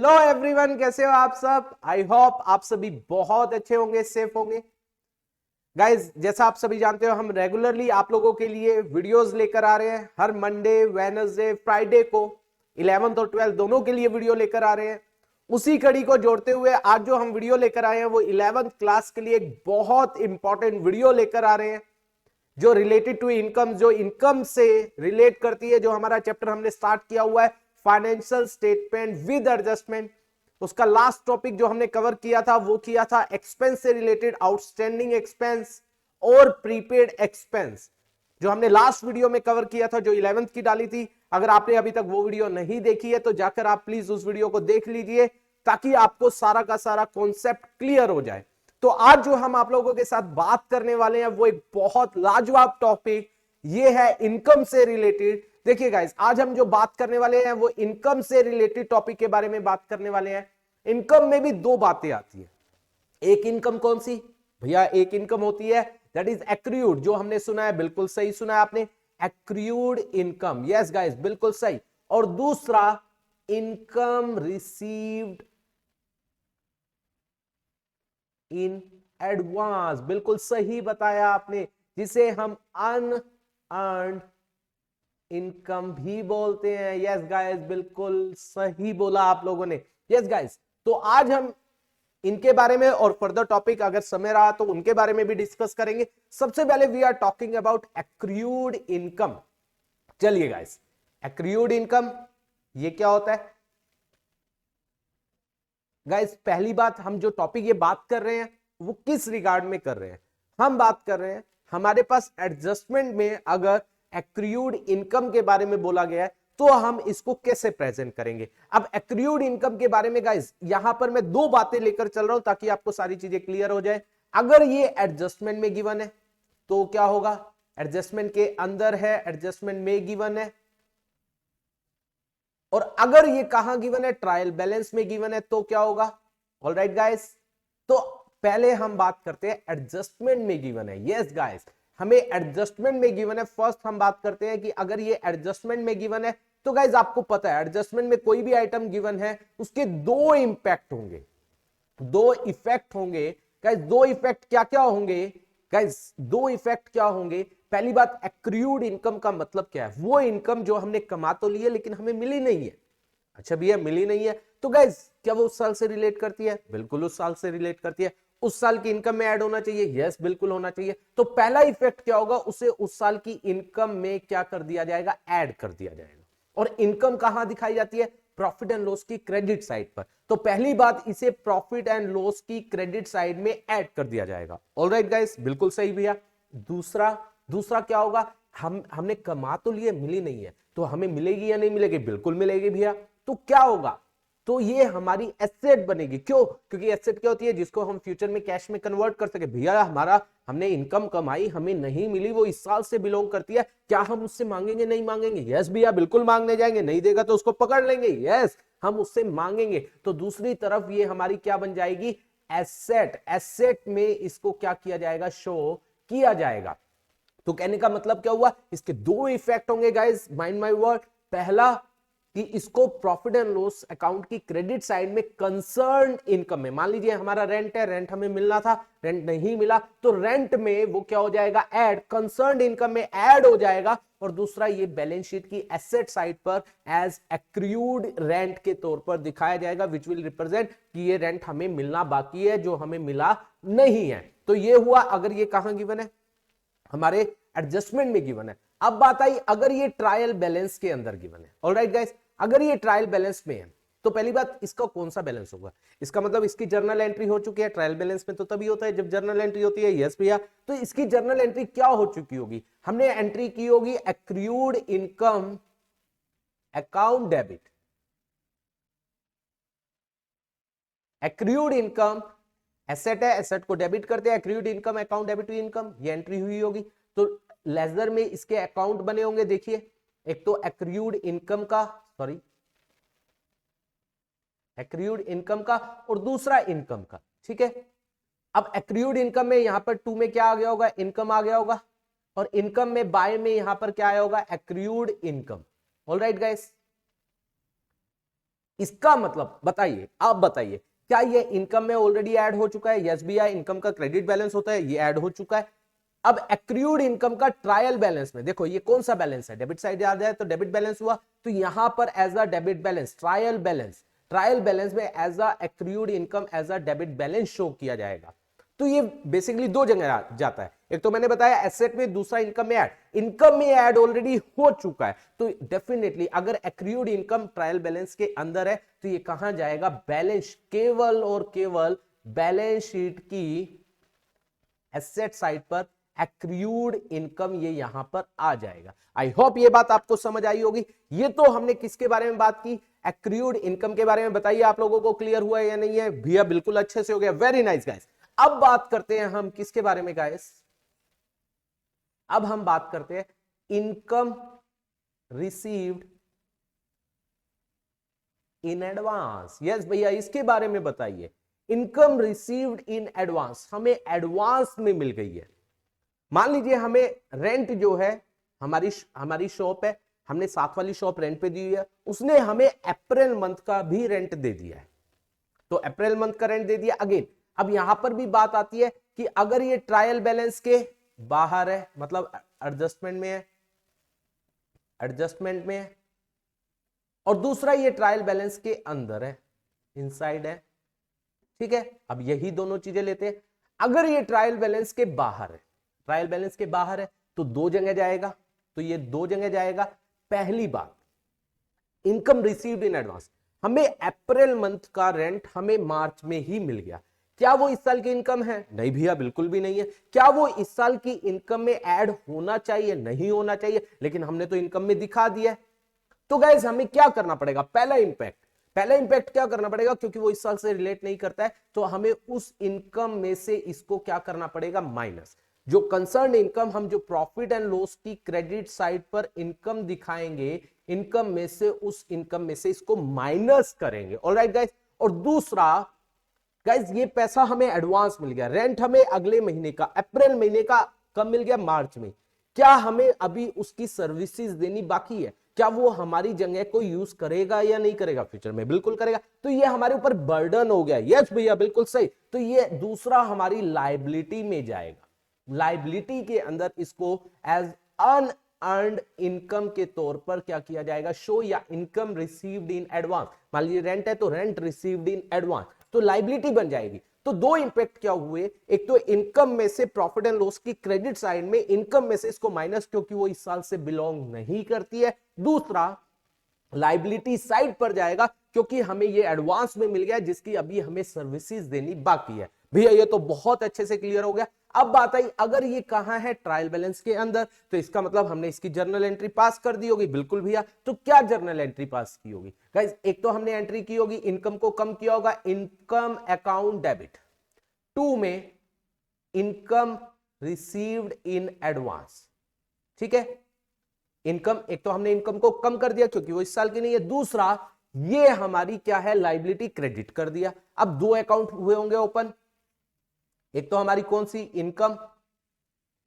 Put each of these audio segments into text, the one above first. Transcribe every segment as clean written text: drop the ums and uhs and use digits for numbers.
Hello everyone, कैसे हो आप सब। आई होप आप सभी बहुत अच्छे होंगे, सेफ होंगे। गाइज, जैसा आप सभी जानते हो, हम रेगुलरली आप लोगों के लिए वीडियोस लेकर आ रहे हैं। हर मंडे, वेडनेसडे, फ्राइडे को 11th और 12th दोनों के लिए वीडियो लेकर आ रहे हैं। उसी कड़ी को जोड़ते हुए आज जो हम वीडियो लेकर आए हैं वो 11th क्लास के लिए एक बहुत इंपॉर्टेंट वीडियो लेकर आ रहे हैं, जो रिलेटेड टू इनकम, जो इनकम से रिलेट करती है। जो हमारा चैप्टर हमने स्टार्ट किया हुआ है, फाइनेंशियल स्टेटमेंट विद एडजस्टमेंट, उसका लास्ट टॉपिक जो हमने कवर किया था वो किया था एक्सपेंस से रिलेटेड, आउटस्टैंडिंग एक्सपेंस और प्रीपेड एक्सपेंस, जो हमने लास्ट वीडियो में कवर किया था, जो 11th की डाली थी। अगर आपने अभी तक वो वीडियो नहीं देखी है तो जाकर आप प्लीज उस वीडियो को देख लीजिए, ताकि आपको सारा का सारा कॉन्सेप्ट क्लियर हो जाए। तो आज जो हम आप लोगों के साथ बात करने वाले हैं वो एक बहुत लाजवाब टॉपिक, ये है इनकम से रिलेटेड। देखिए गाइस, आज हम जो बात करने वाले हैं वो इनकम से रिलेटेड टॉपिक के बारे में बात करने वाले हैं। इनकम में भी दो बातें आती है। एक इनकम कौन सी भैया? एक इनकम होती है दैट इज एक्रूड, जो हमने सुना है, बिल्कुल सही सुना है आपने, एक्रूड इनकम। यस गाइस, बिल्कुल सही। और दूसरा इनकम रिसीव्ड इन एडवांस, बिल्कुल सही बताया आपने, जिसे हम अनअर्न्ड इनकम भी बोलते हैं। यस गाइस, बिल्कुल सही बोला आप लोगों ने। यस गाइस, तो आज हम इनके बारे में और फर्दर टॉपिक अगर समय रहा तो उनके बारे में भी डिस्कस करेंगे। सबसे पहले we are talking about accrued income. चलिए गाइस, एक्रूड इनकम ये क्या होता है गाइस? पहली बात, हम जो टॉपिक ये बात कर रहे हैं वो किस रिगार्ड में कर रहे हैं? हम बात कर रहे हैं हमारे पास एडजस्टमेंट में अगर एक्रूड इनकम के बारे में बोला गया है तो हम इसको कैसे प्रेजेंट करेंगे। अब एक्रूड इनकम के बारे में गाइस यहां पर मैं दो बातें लेकर चल रहा हूं ताकि आपको सारी चीजें क्लियर हो जाए। अगर ये एडजस्टमेंट में गिवन है तो क्या होगा? एडजस्टमेंट के अंदर है, एडजस्टमेंट में गिवन है। और अगर ये कहां गिवन है? ट्रायल बैलेंस में गिवन है, तो क्या होगा? ऑलराइट गाइस, तो पहले हम बात करते हैं एडजस्टमेंट में गिवन है। यस गाइस, हमें एडजस्टमेंट में गिवन है। फर्स्ट हम बात करते हैं कि अगर ये एडजस्टमेंट में गिवन है तो गाइस आपको पता है एडजस्टमेंट में कोई भी आइटम गिवन है उसके दो इंपैक्ट होंगे, दो इफेक्ट होंगे। गाइस दो इफेक्ट क्या क्या होंगे? गाइस दो इफेक्ट क्या होंगे? पहली बात, एक्रूड इनकम का मतलब क्या है? वो इनकम जो हमने कमा तो ली है लेकिन हमें मिली नहीं है। अच्छा भैया, मिली नहीं है तो गाइस क्या वो उस साल से रिलेट करती है? बिल्कुल उस साल से रिलेट करती है। उस साल की इनकम में ऐड होना चाहिए? यस, बिल्कुल होना चाहिए। तो पहला इफेक्ट क्या होगा? उसे उस साल की इनकम में क्या कर दिया जाएगा? ऐड कर दिया जाएगा। और इनकम कहां दिखाई जाती है? प्रॉफिट एंड लॉस की क्रेडिट साइड पर। तो पहली बात, इसे प्रॉफिट एंड लॉस की क्रेडिट साइड में ऐड कर दिया जाएगा। ऑलराइट गाइस, बिल्कुल सही भैया। दूसरा दूसरा क्या होगा? हमने कमा तो लिए, मिली नहीं है, तो हमें मिलेगी या नहीं मिलेगी? बिल्कुल मिलेगी भैया। तो क्या होगा? तो ये हमारी एसेट बनेगी। क्यों? क्योंकि एसेट क्या होती है? जिसको हम फ्यूचर में कैश में कन्वर्ट कर सके। भैया हमने इनकम कमाई, हमें नहीं मिली, वो इस साल से बिलोंग करती है, क्या हम उससे मांगेंगे? नहीं मांगेंगे? यस भैया, बिल्कुल मांगने जाएंगे। नहीं देगा तो उसको पकड़ लेंगे। यस, हम उससे मांगेंगे। तो दूसरी तरफ ये हमारी क्या बन जाएगी? एसेट। एसेट में इसको क्या किया जाएगा? शो किया जाएगा। तो कहने का मतलब क्या हुआ? इसके दो इफेक्ट होंगे गाइस, माइंड माय वर्ड। पहला कि इसको प्रॉफिट एंड लॉस अकाउंट की क्रेडिट साइड में कंसर्न इनकम में, मान लीजिए हमारा रेंट है, रेंट हमें मिलना था, रेंट नहीं मिला, तो रेंट में वो क्या हो जाएगा? ऐड, कंसर्न इनकम में ऐड हो जाएगा। और दूसरा, ये बैलेंस शीट की एसेट साइड पर एज एक्रूड रेंट के तौर पर दिखाया जाएगा, विच विल रिप्रेजेंट कि ये रेंट हमें मिलना बाकी है, जो हमें मिला नहीं है। तो ये हुआ अगर ये कहां गिवन है? हमारे एडजस्टमेंट में गिवन है। अब बात आई अगर ये ट्रायल बैलेंस के अंदर गिवन है। ऑलराइट गाइस, अगर ये ट्रायल बैलेंस में है तो पहली बात, इसका कौन सा बैलेंस होगा? इसका मतलब इसकी जर्नल एंट्री हो चुकी है। ट्रायल बैलेंस में तो तभी होता है जब जर्नल एंट्री होती है। यस भैया, तो इसकी जर्नल एंट्री क्या हो चुकी होगी? हमने एंट्री की होगी accrued income account debit. Accrued income asset है, एसेट को डेबिट करते हैं, accrued income account debit to income, ये एंट्री हुई होगी। तो लेजर में इसके अकाउंट बने होंगे। देखिए, एक तो एक्रूड इनकम का, सॉरी, एक्रूड इनकम का, और दूसरा इनकम का। ठीक है, अब एक्रूड इनकम में यहां पर टू में क्या आ गया होगा? इनकम आ गया होगा। और इनकम में बाय में यहां पर क्या आया होगा? Accrued income. ऑलराइट गाइस, इसका मतलब बताइए, आप बताइए, क्या ये इनकम में ऑलरेडी ऐड हो चुका है? यस भैया, इनकम का क्रेडिट बैलेंस होता है, ये ऐड हो चुका है। अब एक्रूड इनकम का ट्रायल बैलेंस में देखो, ये कौन सा बैलेंस है? डेबिट साइड आ जाए तो डेबिट बैलेंस हुआ, तो यहां पर as a debit balance trial balance में as a accrued income as a debit balance show किया जाएगा। तो ये बेसिकली दो जगह जाता है, एक तो मैंने बताया एसेट में, दूसरा इनकम में ऐड। इनकम में ऐड ऑलरेडी हो चुका है, तो डेफिनेटली अगर एक्रूड इनकम ट्रायल बैलेंस के अंदर है तो ये कहां जाएगा? बैलेंस, केवल और केवल बैलेंस शीट की एसेट साइड पर एक्रूड इनकम ये यहां पर आ जाएगा। आई होप ये बात आपको समझ आई होगी। ये तो हमने किसके बारे में बात की? एक्रूड इनकम के बारे में। बताइए आप लोगों को क्लियर हुआ है या नहीं है? भैया बिल्कुल अच्छे से हो गया, वेरी नाइस गाइस। अब बात करते हैं हम किसके बारे में गाइस? अब हम बात करते हैं income received in advance. Yes भैया, इसके बारे में बताइए। इनकम रिसीव्ड इन एडवांस, हमें एडवांस में मिल गई है। मान लीजिए हमें रेंट जो है, हमारी शॉप है, हमने साथ वाली शॉप रेंट पे दी है, उसने हमें अप्रैल मंथ का भी रेंट दे दिया है, तो अप्रैल मंथ का रेंट दे दिया। अगेन अब यहां पर भी बात आती है कि अगर ये ट्रायल बैलेंस के बाहर है, मतलब एडजस्टमेंट में है, और दूसरा ये ट्रायल बैलेंस के अंदर है, इनसाइड है, ठीक है। अब यही दोनों चीजें लेते हैं। अगर ये ट्रायल बैलेंस के बाहर है, तो दो जगह जाएगा, तो ये दो जगह जाएगा। पहली बात, इनकम रिसीव्ड इन एडवांस, हमें अप्रैल मंथ का रेंट हमें मार्च में ही मिल गया। क्या वो इस साल की इनकम है? नहीं भैया, बिल्कुल भी नहीं है। क्या वो इस साल की इनकम में ऐड होना चाहिए? नहीं होना चाहिए, लेकिन हमने तो इनकम में दिखा दिया। तो गाइस हमें क्या करना पड़ेगा? पहला इंपैक्ट क्या करना पड़ेगा? क्योंकि वो इस साल से रिलेट नहीं करता है, तो हमें उस इनकम में से इसको क्या करना पड़ेगा? माइनस। जो कंसर्न इनकम, हम जो प्रॉफिट एंड लॉस की क्रेडिट साइड पर इनकम दिखाएंगे, इनकम में से, उस इनकम में से इसको माइनस करेंगे। Alright guys. और दूसरा गाइस, ये पैसा हमें एडवांस मिल गया, रेंट हमें अगले महीने का, अप्रैल महीने का कब मिल गया? मार्च में। क्या हमें अभी उसकी सर्विसेज देनी बाकी है? क्या वो हमारी जगह को यूज करेगा या नहीं करेगा? फ्यूचर में बिल्कुल करेगा, तो ये हमारे ऊपर बर्डन हो गया। यस भैया, बिल्कुल सही। तो ये दूसरा हमारी लायबिलिटी में जाएगा, लायबिलिटी के अंदर इसको एज अनअर्न्ड इनकम के तौर पर क्या किया जाएगा? शो, या इनकम रिसीव्ड इन एडवांस। मान लीजिए रेंट है तो रेंट रिसीव्ड इन एडवांस, तो लायबिलिटी बन जाएगी। तो दो इंपैक्ट क्या हुए? एक तो इनकम में से, प्रॉफिट एंड लॉस की क्रेडिट साइड में इनकम में से इसको माइनस, क्योंकि वो इस साल से बिलोंग नहीं करती है। दूसरा लायबिलिटी साइड पर जाएगा, क्योंकि हमें ये एडवांस में मिल गया जिसकी अभी हमें सर्विसेज देनी बाकी है। भैया ये तो बहुत अच्छे से क्लियर हो गया। अब बात आई, अगर ये कहां है? ट्रायल बैलेंस के अंदर, तो इसका मतलब हमने इसकी जर्नल एंट्री पास कर दी होगी। बिल्कुल भैया। तो क्या जर्नल एंट्री पास की होगी गाइस? एक तो हमने एंट्री की होगी, इनकम को कम किया होगा, इनकम अकाउंट डेबिट। टू में इनकम रिसीव्ड इन एडवांस, ठीक है। इनकम, एक तो हमने इनकम को कम कर दिया क्योंकि वो इस साल की नहीं है। दूसरा, ये हमारी क्या है? लायबिलिटी क्रेडिट कर दिया। अब दो अकाउंट हुए होंगे ओपन, एक तो हमारी कौन सी? इनकम,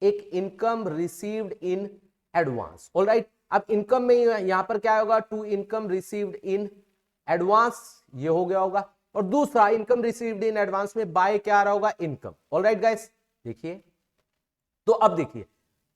एक income received in advance. Alright. अब इनकम में यहां पर क्या होगा? To income received in advance, ये हो गया होगा। और दूसरा इनकम रिसीव्ड इन एडवांस में बाय क्या आ रहा होगा? इनकम। ऑलराइट गाइस, देखिए, तो अब देखिए,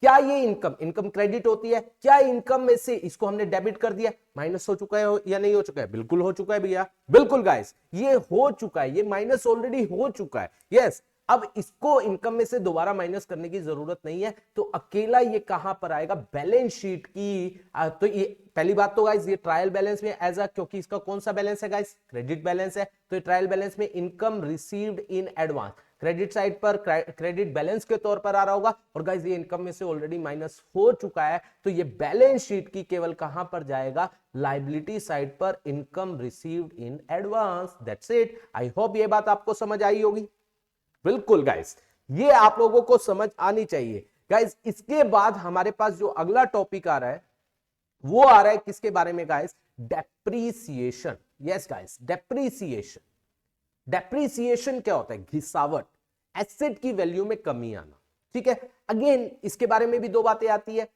क्या ये इनकम क्रेडिट होती है? क्या इनकम में से इसको हमने डेबिट कर दिया, माइनस हो चुका है या नहीं हो चुका है? बिल्कुल हो चुका है भैया, बिल्कुल गाइस, ये हो चुका है, ये माइनस ऑलरेडी हो चुका है। यस। अब इसको इनकम में से दोबारा माइनस करने की जरूरत नहीं है, तो अकेला ये कहां पर आएगा? बैलेंस शीट की। तो ये पहली बात तो गाइस, ये ट्रायल बैलेंस में एज अ, क्योंकि इसका कौन सा बैलेंस है गाइस? क्रेडिट बैलेंस है, तो ट्रायल बैलेंस में income received in advance credit side पर क्रेडिट बैलेंस के तौर पर आ रहा होगा। और गाइस ये इनकम में से ऑलरेडी माइनस हो चुका है, तो ये बैलेंस शीट की केवल कहां पर जाएगा? लायबिलिटी साइड पर, income received in advance. That's it. I hope ये बात आपको समझ आई होगी। बिल्कुल गाइस, ये आप लोगों को समझ आनी चाहिए। गाइस इसके बाद हमारे पास जो अगला टॉपिक आ रहा है, वो आ रहा है किसके बारे में guys? Depreciation. Yes guys, depreciation. Depreciation क्या होता है? घिसावट, एसेट की वैल्यू में कमी आना, ठीक है। अगेन इसके बारे में भी दो बातें आती है।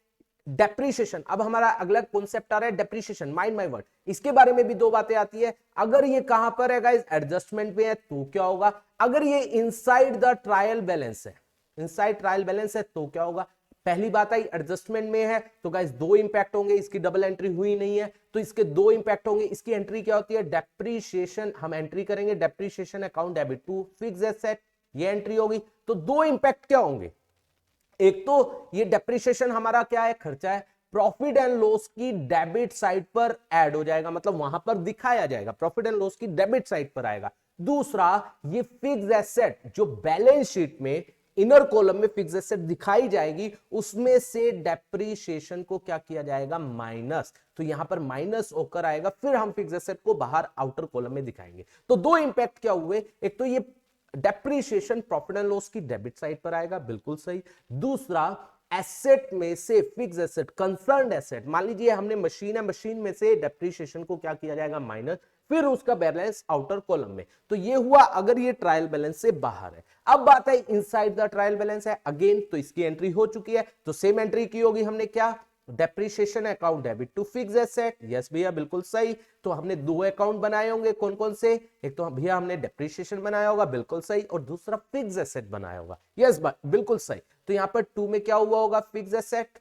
डेप्रीशिएशन, अब हमारा अगला कॉन्सेप्ट आ रहा है डेप्रीशिएशन, माइंड माय वर्ड। इसके बारे में भी दो बातें आती है। अगर ये कहां पर है गाइस, एडजस्टमेंट में है तो क्या होगा, अगर ये इनसाइड द ट्रायल बैलेंस है, इनसाइड ट्रायल बैलेंस है तो क्या होगा। पहली बात आई एडजस्टमेंट में है तो गाइस दो इंपैक्ट होंगे, इसकी डबल एंट्री हुई नहीं है तो इसके दो इंपैक्ट होंगे। इसकी एंट्री क्या होती है, डेप्रीशिएशन, हम एंट्री करेंगे depreciation account debit to fixed asset, ये एंट्री होगी। तो दो इंपैक्ट क्या होंगे, एक तो ये डेप्रिसिएशन हमारा क्या है, खर्चा है, प्रॉफिट एंड लॉस की डेबिट साइड पर ऐड हो जाएगा, मतलब वहां पर दिखाया जाएगा, प्रॉफिट एंड लॉस की डेबिट साइड पर आएगा। दूसरा, ये फिक्स्ड एसेट जो बैलेंस शीट में इनर कॉलम में फिक्स्ड एसेट दिखाई जाएगी, उसमें से डेप्रिसिएशन को क्या किया जाएगा, माइनस। तो यहां पर माइनस होकर आएगा, फिर हम फिक्स्ड एसेट को बाहर आउटर कॉलम में दिखाएंगे। तो दो इंपैक्ट क्या हुए, एक तो ये डेप्रीशिएशन प्रॉफिट एंड लॉस की डेबिट साइड पर आएगा, बिल्कुल सही। दूसरा, एसेट में से फिक्स एसेट, कंसर्न्ड एसेट, मान लीजिए हमने मशीन है, मशीन में से डेप्रीशिएशन को क्या किया जाएगा, माइनस, फिर उसका बैलेंस आउटर कॉलम में। तो ये हुआ अगर ये ट्रायल बैलेंस से बाहर है। अब बात है इनसाइड द ट्रायल बैलेंस है, अगेन तो इसकी एंट्री हो चुकी है, तो सेम एंट्री की होगी हमने, क्या, depreciation account debit to fixed asset. Yes भैया बिल्कुल सही। तो हमने दो अकाउंट बनाए होंगे, कौन कौन से, एक तो भैया हमने डेप्रीशिएशन बनाया होगा, बिल्कुल सही, और दूसरा फिक्स्ड एसेट बनाया होगा। यस बिल्कुल सही। तो यहां पर टू में क्या हुआ होगा, फिक्स्ड एसेट,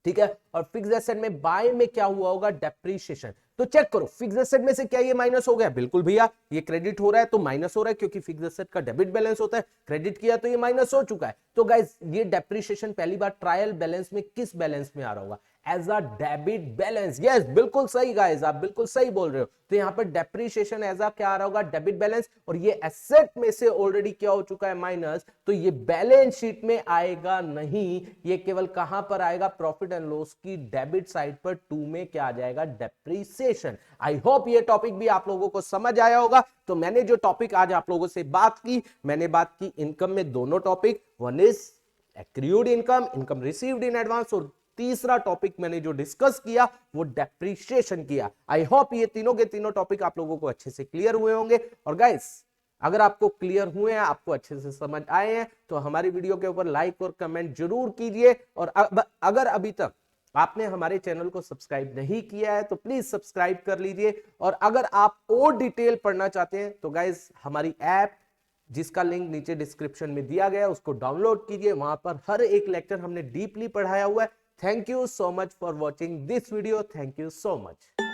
ठीक है, और फिक्स्ड एसेट में बाय में क्या हुआ होगा, डेप्रीशिएशन। तो चेक करो फिक्स्ड एसेट में से क्या ये माइनस हो गया, बिल्कुल भैया, ये क्रेडिट हो रहा है तो माइनस हो रहा है, क्योंकि फिक्स्ड एसेट का डेबिट बैलेंस होता है, क्रेडिट किया तो ये माइनस हो चुका है। तो गाइस ये डेप्रीशिएशन पहली बार ट्रायल बैलेंस में किस बैलेंस में आ रहा होगा, as a debit balance. Yes बिल्कुल सही गाइस, आप बिल्कुल सही बोल रहे हो। तो यहां पर डेप्रीशिएशन एज अ क्या आ रहा होगा, डेबिट बैलेंस, और ये एसेट में से ऑलरेडी क्या हो चुका है, माइनस, तो ये बैलेंस शीट में आएगा नहीं, ये केवल कहां पर आएगा, प्रॉफिट एंड लॉस की डेबिट साइड पर, टू में क्या आ जाएगा, डेप्रीशिएशन। आई होप ये टॉपिक भी आप लोगों को समझ आया होगा। तो मैंने जो टॉपिक आज आप लोगों से बात की, मैंने बात की इनकम में दोनों topic, one is accrued income, income received in advance, और तीसरा टॉपिक मैंने जो डिस्कस किया वो डेप्रीशिएशन किया। आई होप ये तीनों के तीनों टॉपिक आप लोगों को अच्छे से क्लियर हुए होंगे। और गाइस अगर आपको क्लियर हुए हैं, आपको अच्छे से समझ आए हैं, तो हमारी वीडियो के ऊपर लाइक और कमेंट जरूर कीजिए। और अगर अभी तक आपने हमारे चैनल को सब्सक्राइब नहीं किया है तो प्लीज सब्सक्राइब कर लीजिए। और अगर आप और डिटेल पढ़ना चाहते हैं तो गाइस हमारी ऐप, जिसका लिंक नीचे डिस्क्रिप्शन में दिया गया है, उसको डाउनलोड कीजिए, वहां पर हर एक लेक्चर हमने डीपली पढ़ाया हुआ है। Thank you so much for watching this video. Thank you so much.